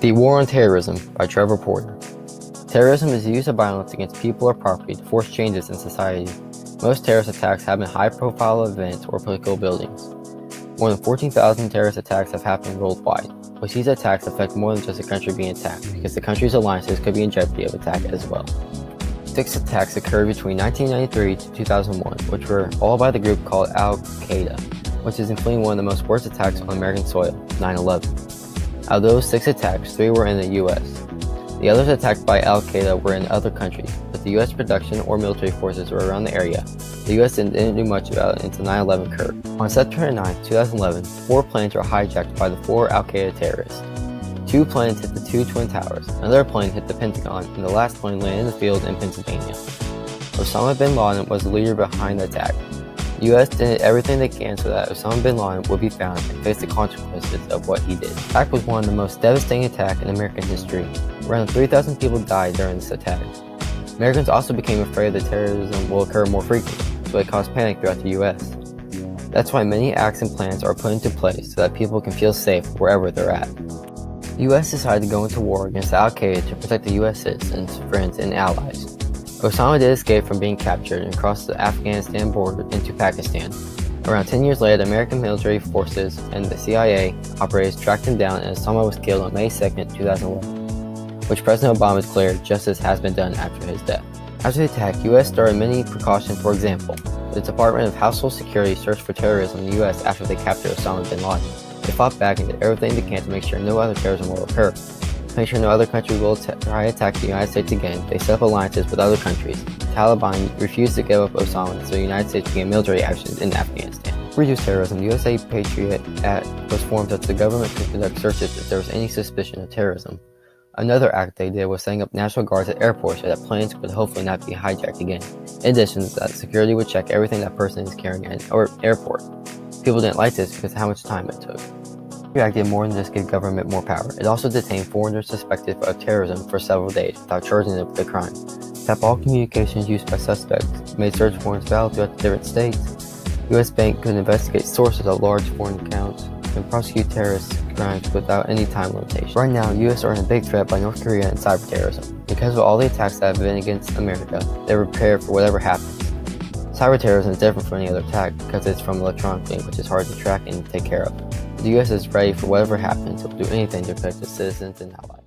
The War on Terrorism by Trevor P. Terrorism is the use of violence against people or property to force changes in society. Most terrorist attacks have been high-profile events or political buildings. More than 14,000 terrorist attacks have happened worldwide, which these attacks affect more than just a country being attacked, because the country's alliances could be in jeopardy of attack as well. 6 attacks occurred between 1993 to 2001, which were all by the group called Al-Qaeda, which is including one of the most worst attacks on American soil, 9/11. Out of those 6 attacks, 3 were in the U.S. The others attacked by Al-Qaeda were in other countries, but the U.S. production or military forces were around the area. The U.S. didn't do much about it until 9/11 occurred. On September 9, 2011, 4 planes were hijacked by the 4 Al-Qaeda terrorists. 2 planes hit the 2 Twin Towers, another plane hit the Pentagon, and the last plane landed in the field in Pennsylvania. Osama bin Laden was the leader behind the attack. The U.S. did everything they can so that Osama bin Laden would be found and face the consequences of what he did. The attack was one of the most devastating attacks in American history. Around 3,000 people died during this attack. Americans also became afraid that terrorism will occur more frequently, so it caused panic throughout the U.S. That's why many acts and plans are put into place so that people can feel safe wherever they're at. The U.S. decided to go into war against Al-Qaeda to protect the U.S. citizens, friends, and allies. Osama did escape from being captured and crossed the Afghanistan border into Pakistan. Around 10 years later, the American military forces and the CIA operators tracked him down, and Osama was killed on May 2, 2011, which President Obama declared justice has been done after his death. After the attack, the U.S. started many precautions. For example, the Department of Household Security searched for terrorism in the U.S. after they captured Osama bin Laden. They fought back and did everything they can to make sure no other terrorism will occur. To make sure no other country will try to attack the United States again, they set up alliances with other countries. The Taliban refused to give up Osama, so the United States began military actions in Afghanistan. To reduce terrorism, the USA Patriot Act was formed so that the government could conduct searches if there was any suspicion of terrorism. Another act they did was setting up National Guards at airports so that planes would hopefully not be hijacked again. In addition, that security would check everything that person is carrying at an airport. People didn't like this because of how much time it took. The act did more than just give government more power. It also detained foreigners suspected of terrorism for several days without charging them with the crime. Tapped all communications used by suspects, made search warrants valid throughout the different states. U.S. Bank could investigate sources of large foreign accounts and prosecute terrorist crimes without any time limitation. Right now, the U.S. are in a big threat by North Korea and cyber terrorism. Because of all the attacks that have been against America, they're prepared for whatever happens. Cyber terrorism is different from any other attack because it's from electronically, which is hard to track and take care of. The U.S. is ready for whatever happens. It will do anything to protect its citizens and allies.